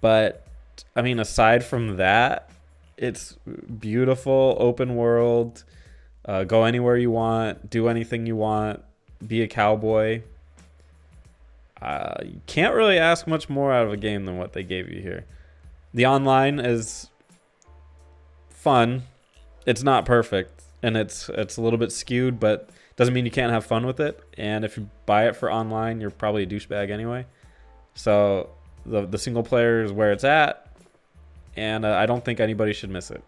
But, I mean, aside from that, it's beautiful, open world. Go anywhere you want, do anything you want, be a cowboy. You can't really ask much more out of a game than what they gave you here. The online is fun. It's not perfect, and it's a little bit skewed, but doesn't mean you can't have fun with it. And if you buy it for online, you're probably a douchebag anyway. So the single player is where it's at, and I don't think anybody should miss it.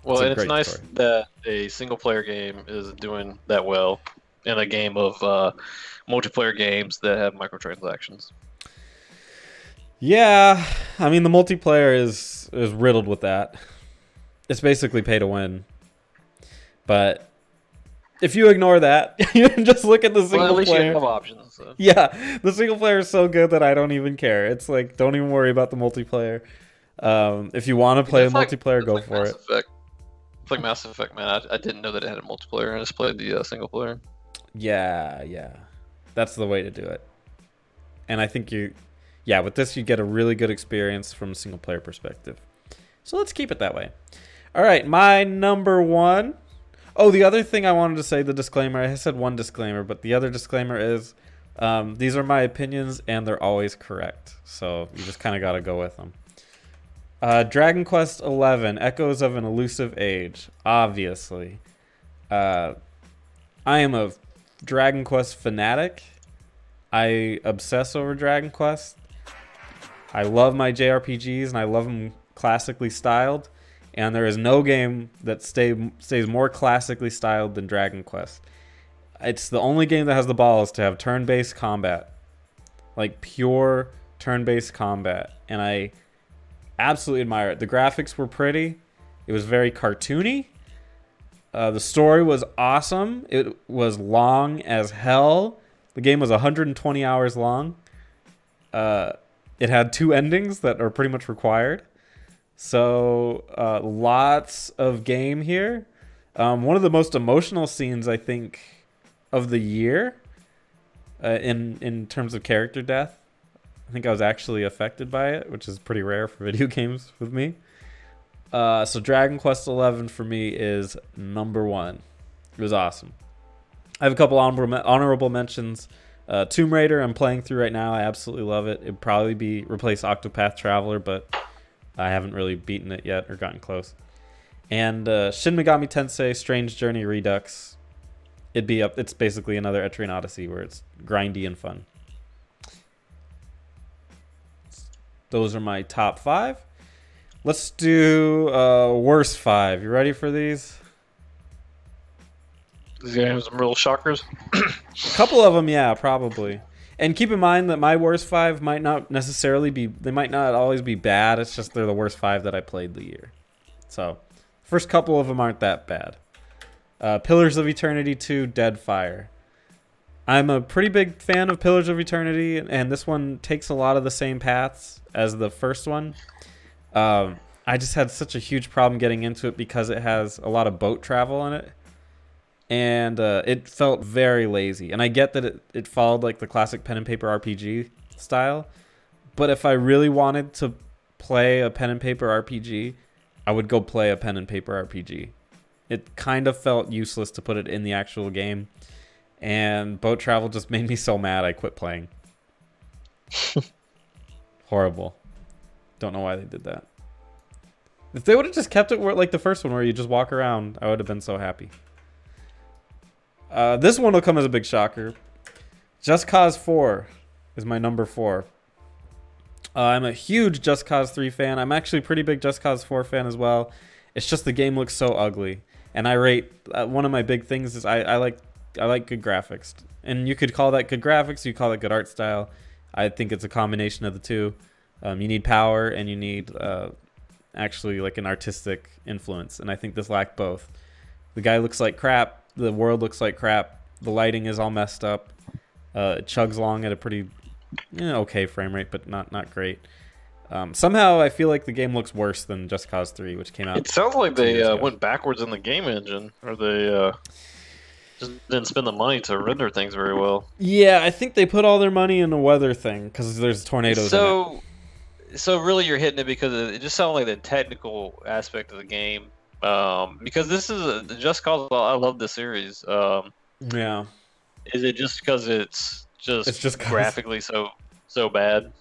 Well, and it's nice that a single player game is doing that well in a game of multiplayer games that have microtransactions. Yeah, I mean the multiplayer is riddled with that. It's basically pay to win. But if you ignore that, you just look at the single at least player. You have options. So. Yeah, the single player is so good that I don't even care. It's like, don't even worry about the multiplayer. If you want to play a multiplayer, go for it. It's like Mass Effect, man. I didn't know that it had a multiplayer. I just played the single player. Yeah. That's the way to do it. And I think with this, you get a really good experience from a single player perspective. So let's keep it that way. All right, my number 1. Oh, the other thing I wanted to say, the disclaimer. I said one disclaimer, but the other disclaimer is these are my opinions, and they're always correct. So you just kind of got to go with them. Dragon Quest XI, Echoes of an Elusive Age. Obviously. I am a Dragon Quest fanatic. I obsess over Dragon Quest. I love my JRPGs, and I love them classically styled. and there is no game that stays more classically styled than Dragon Quest. It's the only game that has the balls to have turn-based combat, like pure turn-based combat, and I absolutely admire it. The graphics were pretty. It was very cartoony. The story was awesome. It was long as hell. The game was 120 hours long. It had 2 endings that are pretty much required. So lots of game here. One of the most emotional scenes, I think, of the year in terms of character death. I think I was actually affected by it, which is pretty rare for video games with me. So Dragon Quest XI for me is number 1. It was awesome. I have a couple honorable mentions. Tomb Raider I'm playing through right now. I absolutely love it. It'd probably replace Octopath Traveler, but I haven't really beaten it yet or gotten close. And Shin Megami Tensei Strange Journey Redux. It's basically another Etrian Odyssey where it's grindy and fun. Those are my top 5. Let's do worst 5. You ready for these? These gonna have some real shockers. A couple of them, yeah, probably. And keep in mind that my worst 5 might not necessarily be. They might not always be bad. It's just they're the worst 5 that I played the year. So, first couple of them aren't that bad. Pillars of Eternity 2, Deadfire. I'm a pretty big fan of Pillars of Eternity, and this one takes a lot of the same paths as the first one. I just had such a huge problem getting into it because it has a lot of boat travel in it. And it felt very lazy. And I get that it followed like the classic pen and paper RPG style. But if I really wanted to play a pen and paper RPG, I would go play a pen and paper RPG. It kind of felt useless to put it in the actual game. And boat travel just made me so mad I quit playing. Horrible. Don't know why they did that. If they would have just kept it like the first one where you just walk around, I would have been so happy. This one will come as a big shocker. Just Cause 4 is my number 4. I'm a huge Just Cause 3 fan. I'm actually a pretty big Just Cause 4 fan as well. It's just the game looks so ugly. And I rate... one of my big things is I like good graphics. And you could call that good graphics. You call it good art style. I think it's a combination of the two. You need power and you need actually like an artistic influence. And I think this lacked both. The guy looks like crap. The world looks like crap. The lighting is all messed up. It chugs along at a pretty okay frame rate, but not great. Somehow I feel like the game looks worse than Just Cause 3, which came out. It sounds like they went backwards in the game engine, or they just didn't spend the money to render things very well. Yeah, I think they put all their money in the weather thing because there's tornadoes in it. So really you're hitting it because it just sounds like the technical aspect of the game. Because this is Just Cause. I love the series. Yeah. Is it just because it's just graphically so bad?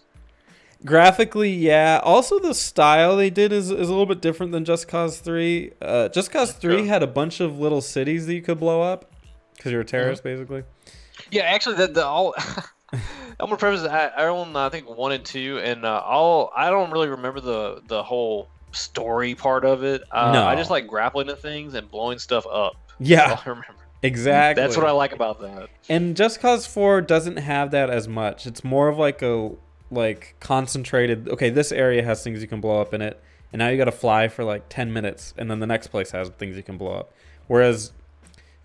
Graphically, yeah. Also, the style they did is a little bit different than Just Cause 3. Just Cause 3 had a bunch of little cities that you could blow up because you're a terrorist, basically. Yeah, actually, I'm gonna preface that I own I think 1 and 2, and I don't really remember the whole story part of it. No. I just like grappling to things and blowing stuff up. Yeah. That's all I remember. Exactly. That's what I like about that. And Just Cause 4 doesn't have that as much. It's more of like a concentrated, okay, this area has things you can blow up in it, and now you got to fly for like 10 minutes, and then the next place has things you can blow up. Whereas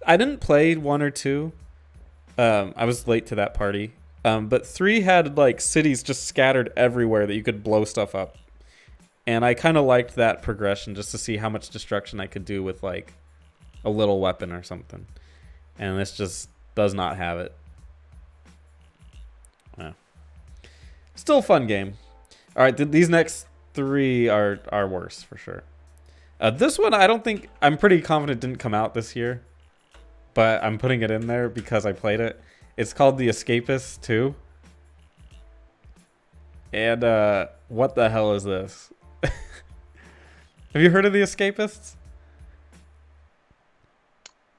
I didn't play 1 or 2. I was late to that party. But 3 had like cities just scattered everywhere that you could blow stuff up. And I kind of liked that progression just to see how much destruction I could do with like a little weapon or something. And this just does not have it. Yeah. Still a fun game. All right, these next 3 are worse for sure. This one, I'm pretty confident didn't come out this year. But I'm putting it in there because I played it. It's called The Escapist 2. And what the hell is this? Have you heard of The Escapists?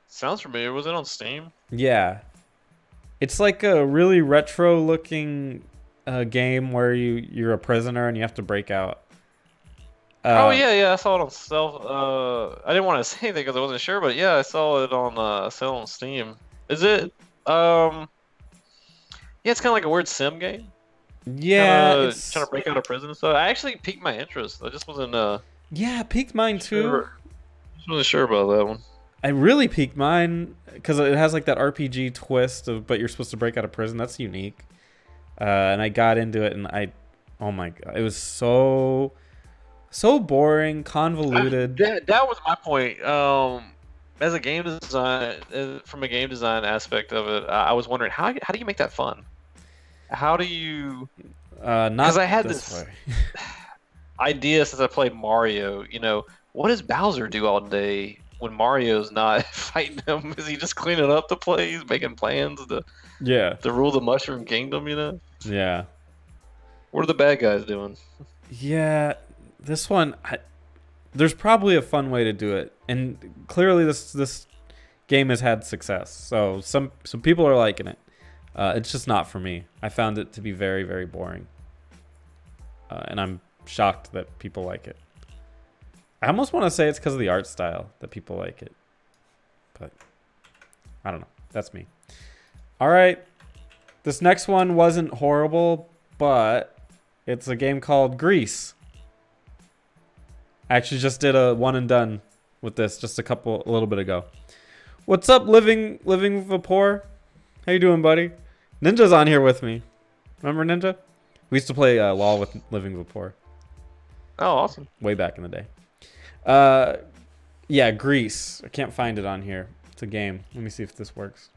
Sounds familiar. Was it on Steam? Yeah. It's like a really retro looking game where you're a prisoner and you have to break out. Oh yeah, I saw it on sale. I didn't want to say anything because I wasn't sure, but yeah, I saw it on sale on Steam. Is it? Yeah, it's kind of like a weird sim game. Kind Yeah, of trying it's to break out of prison and stuff. I actually piqued my interest. I just wasn't yeah, piqued mine too. sure. Just wasn't sure about that one. I really piqued mine because it has like that RPG twist of, but you're supposed to break out of prison. That's unique. And I got into it, and oh my god, it was so boring, convoluted. That was my point. As a game design, from a game design aspect of it, I was wondering how do you make that fun? How do you? Not Because I had this this way. idea since I played Mario. What does Bowser do all day when Mario's not fighting him? Is he just cleaning up the place, making plans Yeah, to rule the Mushroom Kingdom? yeah, What are the bad guys doing? yeah. This one, there's probably a fun way to do it, and clearly this game has had success. So some people are liking it. It's just not for me. I found it to be very, very boring, and I'm shocked that people like it. I almost want to say it's because of the art style that people like it, but I don't know. That's me. All right, this next one wasn't horrible, but it's a game called Grease. I actually just did a one and done with this just a little bit ago. What's up, living Vapor? How you doing, buddy? Ninja's on here with me. Remember Ninja? We used to play LOL with Living Vapor. Oh, awesome! Way back in the day. Yeah, Grease. I can't find it on here. It's a game. Let me see if this works.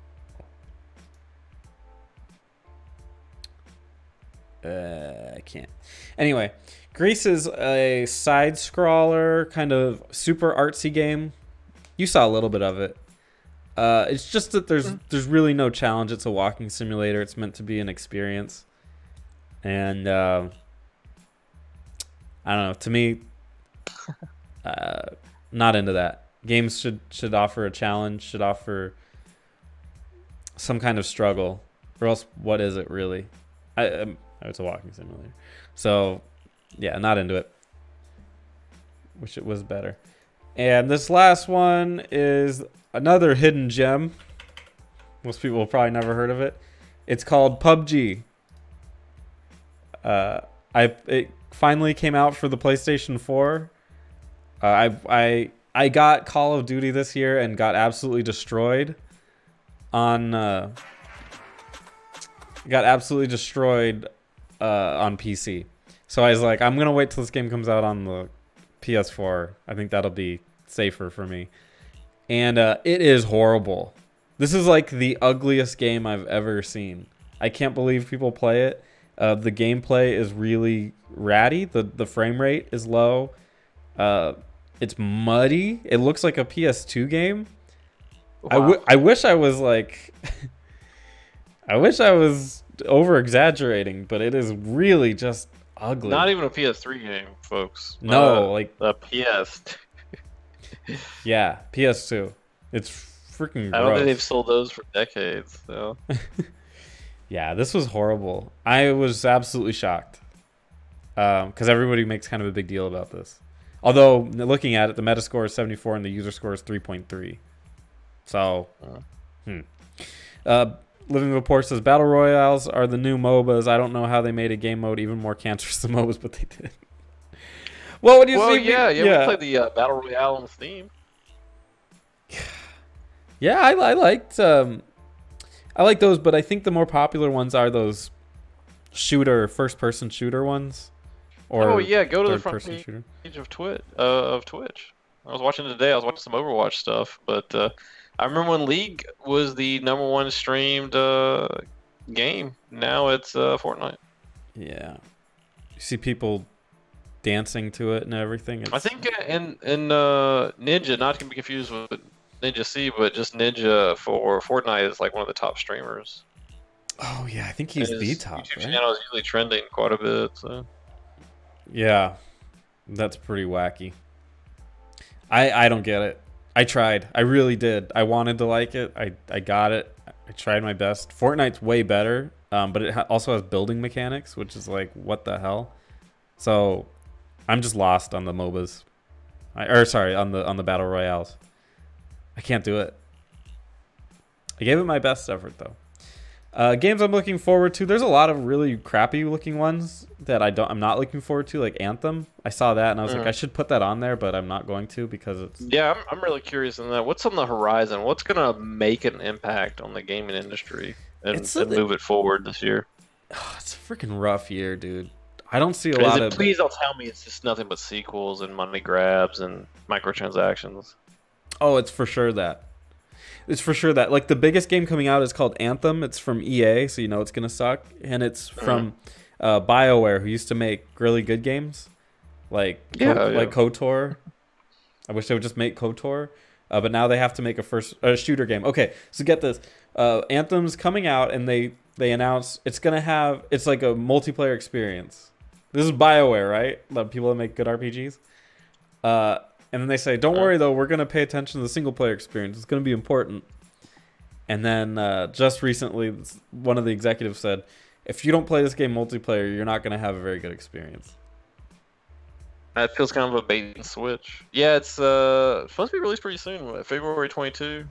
I can't. Anyway, Grease is a side scroller, kind of super artsy game. You saw a little bit of it. It's just that there's really no challenge. It's a walking simulator. It's meant to be an experience. And I don't know. To me, not into that. Games should offer a challenge, should offer some kind of struggle, or else what is it really? It's a walking simulator. So yeah, not into it. Wish it was better. And this last one is another hidden gem. Most people have probably never heard of it. It's called PUBG. It finally came out for the PlayStation 4. I got Call of Duty this year and got absolutely destroyed on on PC. So I was like, I'm gonna wait till this game comes out on the PS4. I think that'll be safer for me. And it is horrible. This is like the ugliest game I've ever seen. I can't believe people play it. The gameplay is really ratty. The frame rate is low. It's muddy. It looks like a PS2 game. Wow. I wish I was like I wish I was over exaggerating, but it is really just ugly. Not even a PS3 game, folks. No, like a PS. Yeah, PS2. It's freaking gross. I don't think they've sold those for decades, so. Yeah, this was horrible. I was absolutely shocked. Because everybody makes kind of a big deal about this. Although, looking at it, the Metascore is 74 and the user score is 3.3. So, Living Report says, Battle Royales are the new MOBAs. I don't know how they made a game mode even more cancerous than MOBAs, but they did. What would you say? Yeah, we played the Battle Royale on Steam. Yeah, I liked those, but I think the more popular ones are those first-person shooter ones. Or go to the front page of Twitch. I was watching it today. I was watching some Overwatch stuff, but I remember when League was the #1 streamed game. Now it's Fortnite. Yeah, you see people dancing to it and everything. I think in Ninja, not to be confused with Ninja C, but just Ninja for Fortnite is like one of the top streamers. Oh yeah, I think he's the top. YouTube channel is usually trending quite a bit. So. Yeah, that's pretty wacky. I don't get it. I tried. I really did. I wanted to like it. I got it. I tried my best. Fortnite's way better, but it also has building mechanics, which is like, what the hell? So I'm just lost on the MOBAs. On the battle royales. I can't do it. I gave it my best effort though. Games I'm looking forward to. There's a lot of really crappy looking ones that I'm not looking forward to, like Anthem. I saw that and I was like, I should put that on there, but I'm not going to because it's. Yeah, I'm really curious on that. What's on the horizon? What's gonna make an impact on the gaming industry and move it forward this year? It's a freaking rough year, dude. I don't see a lot of. Please don't tell me it's just nothing but sequels and money grabs and microtransactions. Oh, it's for sure that. It's for sure that. Like, the biggest game coming out is called Anthem. It's from EA, so you know it's going to suck. And it's from BioWare, who used to make really good games. Like KOTOR. I wish they would just make KOTOR. But now they have to make a shooter game. Okay, so get this. Anthem's coming out, and they announce it's like a multiplayer experience. This is BioWare, right? The people that make good RPGs. And then they say, don't worry, though. We're going to pay attention to the single-player experience. It's going to be important. And then just recently, one of the executives said, if you don't play this game multiplayer, you're not going to have a very good experience. That feels kind of a bait and switch. Yeah, it's supposed to be released pretty soon, February 22.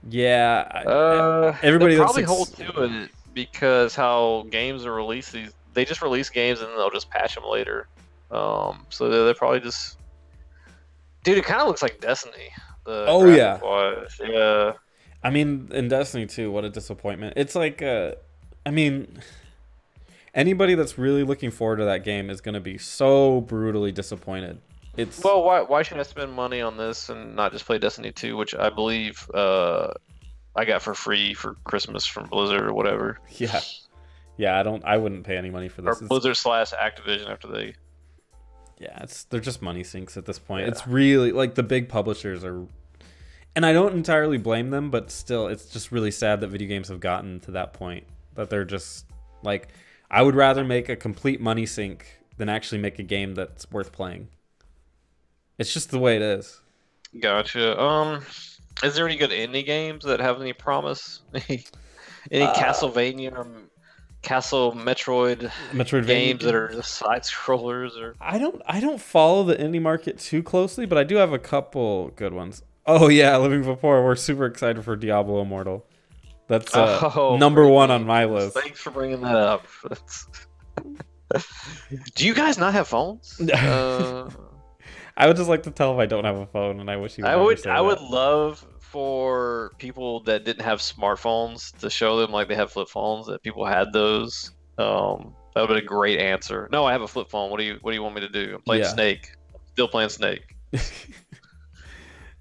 Yeah. Everybody probably hold to it because how games are released, they just release games and then they'll just patch them later. So they're probably just... Dude, it kind of looks like Destiny. Yeah. I mean, in Destiny 2, what a disappointment. It's like, anybody that's really looking forward to that game is going to be so brutally disappointed. Well, why should I spend money on this and not just play Destiny 2, which I believe I got for free for Christmas from Blizzard or whatever. Yeah, I wouldn't pay any money for this. Or Blizzard / Activision after they... Yeah, they're just money sinks at this point. Yeah. It's really like the big publishers are, and I don't entirely blame them, but still, it's just really sad that video games have gotten to that point that they're just like, I would rather make a complete money sink than actually make a game that's worth playing. It's just the way it is. Gotcha. Is there any good indie games that have any promise? Any Castlevania or Metroid games that are just side scrollers? Or I don't follow the indie market too closely, but I do have a couple good ones. Oh yeah, Living Before. We're super excited for Diablo Immortal. That's number one on my list. Thanks for bringing that up. Do you guys not have phones? I would just like to tell him I don't have a phone, and I wish he would. I would love for people that didn't have smartphones to show them like they have flip phones, that people had those. That would be a great answer. No, I have a flip phone. What do you want me to do? I'm playing Snake. Still playing Snake.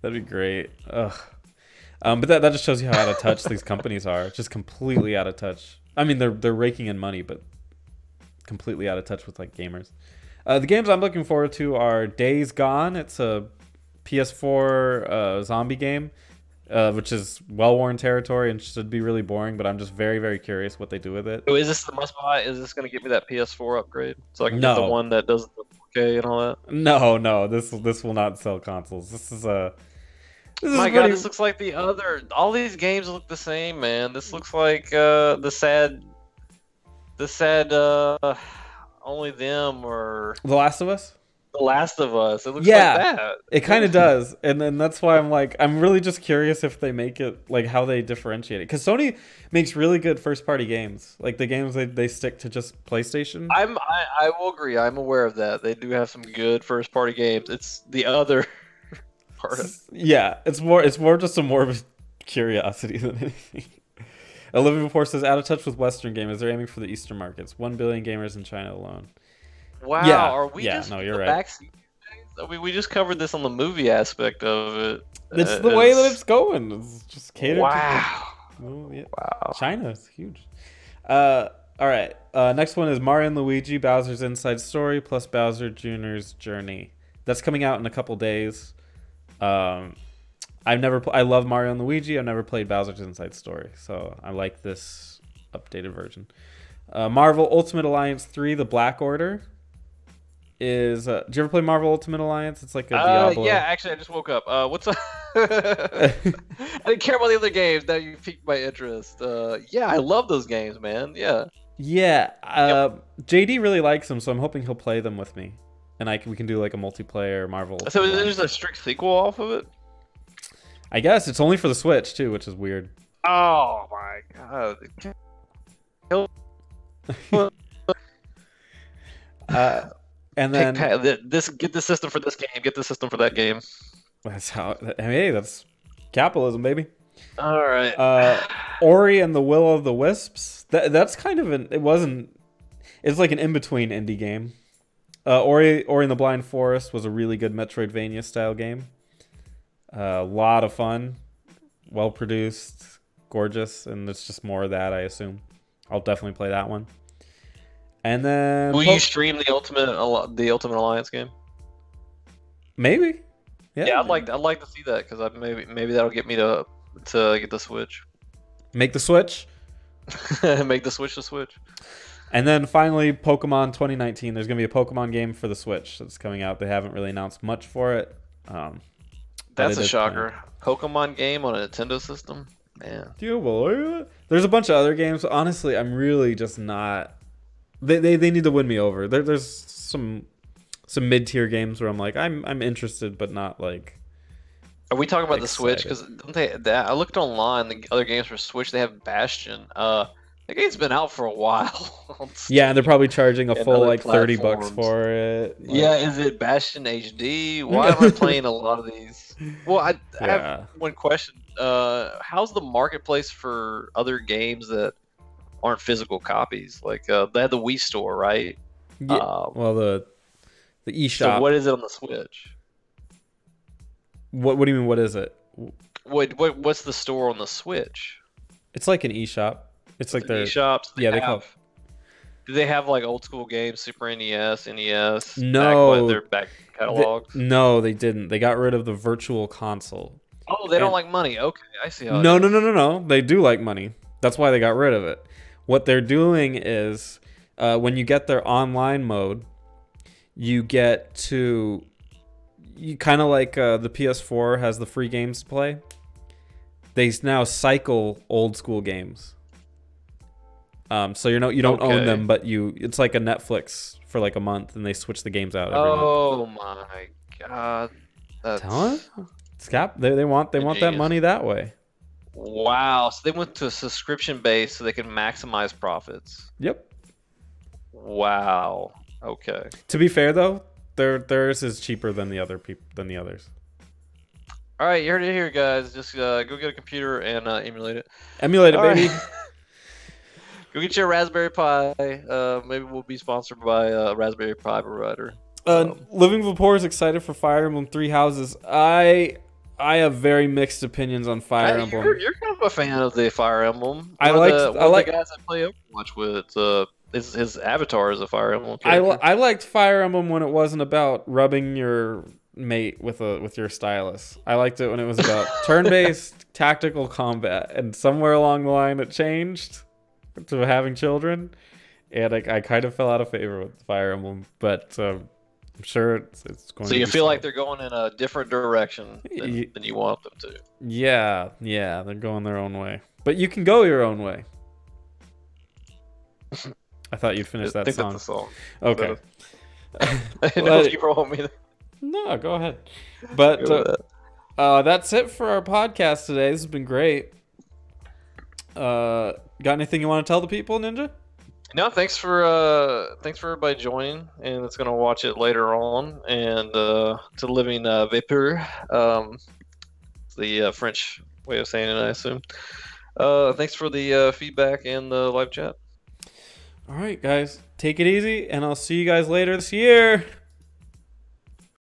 That'd be great. Ugh. But that just shows you how out of touch these companies are. Just completely out of touch. I mean, they're raking in money, but completely out of touch with like gamers. The games I'm looking forward to are Days Gone. It's a PS4 zombie game. Which is well-worn territory and should be really boring, but I'm just very, very curious what they do with it. So is this the must-buy? Is this going to give me that PS4 upgrade so I can get the one that does the 4K and all that? No. This will not sell consoles. This God, this looks like the other. All these games look the same, man. This looks like the sad. Only Them or The Last of Us. The Last of Us. It looks like that. It kind of does. And then that's why I'm really just curious if they make it, like, how they differentiate it. Because Sony makes really good first-party games. Like, the games they stick to just PlayStation. I will agree. I'm aware of that. They do have some good first-party games. It's the other part of it. Yeah. It's more just a morbid curiosity than anything. Living Before says, out of touch with Western gamers. They're aiming for the Eastern markets. 1 billion gamers in China alone. Wow, yeah, are we just no, you're right. We just covered this on the movie aspect of it. It's the way that it's going. It's just catered Wow. Wow. China is huge. All right. Next one is Mario and Luigi, Bowser's Inside Story plus Bowser Jr.'s Journey. That's coming out in a couple days. I love Mario and Luigi. I've never played Bowser's Inside Story, so I like this updated version. Marvel Ultimate Alliance 3, The Black Order. Did you ever play Marvel Ultimate Alliance? It's like a Diablo. Yeah, actually, I just woke up. What's up? I didn't care about the other games. Now you piqued my interest. Yeah, I love those games, man. Yeah. Yeah. JD really likes them, so I'm hoping he'll play them with me. and we can do like a multiplayer Marvel. So there's a strict sequel off of it? I guess it's only for the Switch too, which is weird. Oh my god. And then get the system for this game, get the system for that game. That's how. Hey, that's capitalism, baby. All right. Ori and the Will of the Wisps. That's kind of an. It wasn't. It's like an in-between indie game. Ori and the Blind Forest was a really good Metroidvania style game. A lot of fun, well produced, gorgeous, and it's just more of that, I assume. I'll definitely play that one. And then will you stream the Ultimate Alliance game? Maybe. Yeah, I'd like to see that because maybe that'll get me to get the Switch. Make the Switch. Make the Switch the Switch. And then finally, Pokemon 2019. There's gonna be a Pokemon game for the Switch that's coming out. They haven't really announced much for it. That's a shocker. Pokemon game on a Nintendo system, man. Do you believe it? There's a bunch of other games. Honestly, I'm really just not. They need to win me over. There's some mid-tier games where I'm like I'm interested, but not like. Are we talking about the Switch? Because I looked online. The other games for Switch, they have Bastion. The game's been out for a while. Yeah, and they're probably charging a full like $30 for it. Like, yeah, is it Bastion HD? Why am I playing a lot of these? Well, I have one question. How's the marketplace for other games that aren't physical copies? Like they had the Wii Store, right? Yeah. Well, the eShop. So what is it on the Switch? What do you mean? What is it? What's the store on the Switch? It's like an eShop. It's like their eShops. They call. Do they have like old school games, Super NES, NES? No, their back catalogs. No, they didn't. They got rid of the Virtual Console. Oh, they don't like money. Okay, I see how. No. They do like money. That's why they got rid of it. What they're doing is, when you get their online mode, you get to, you kind of like the PS4 has the free games to play. They now cycle old school games. So you don't own them, but it's like a Netflix for like a month, and they switch the games out every month. Oh my god, they want that money that way. Wow, so they went to a subscription base so they can maximize profits. Yep. Wow. Okay. To be fair though, theirs is cheaper than the others. All right, you heard it here, guys. Just go get a computer and emulate it. Emulate it, baby. Right. Go get your Raspberry Pi. Maybe we'll be sponsored by a Raspberry Pi provider. Living Vapor is excited for Fire Emblem Three Houses. I have very mixed opinions on Fire Emblem. You're kind of a fan of the Fire Emblem. I like the guys I play Overwatch with. His avatar is a Fire Emblem character. I liked Fire Emblem when it wasn't about rubbing your mate with your stylus. I liked it when it was about turn-based tactical combat, and somewhere along the line it changed to having children, and I kind of fell out of favor with Fire Emblem, but I'm sure it's going. So you feel like they're going in a different direction than you want them to. Yeah, they're going their own way, but you can go your own way. I thought you'd finish that song. That's the song. Okay. I didn't know if you were me. No, go ahead. But that's it for our podcast today. This has been great. Got anything you want to tell the people, Ninja? No, thanks for everybody joining, and it's gonna watch it later on. And to Living Vapor, the French way of saying it, I assume. Thanks for the feedback and the live chat. All right, guys, take it easy, and I'll see you guys later this year.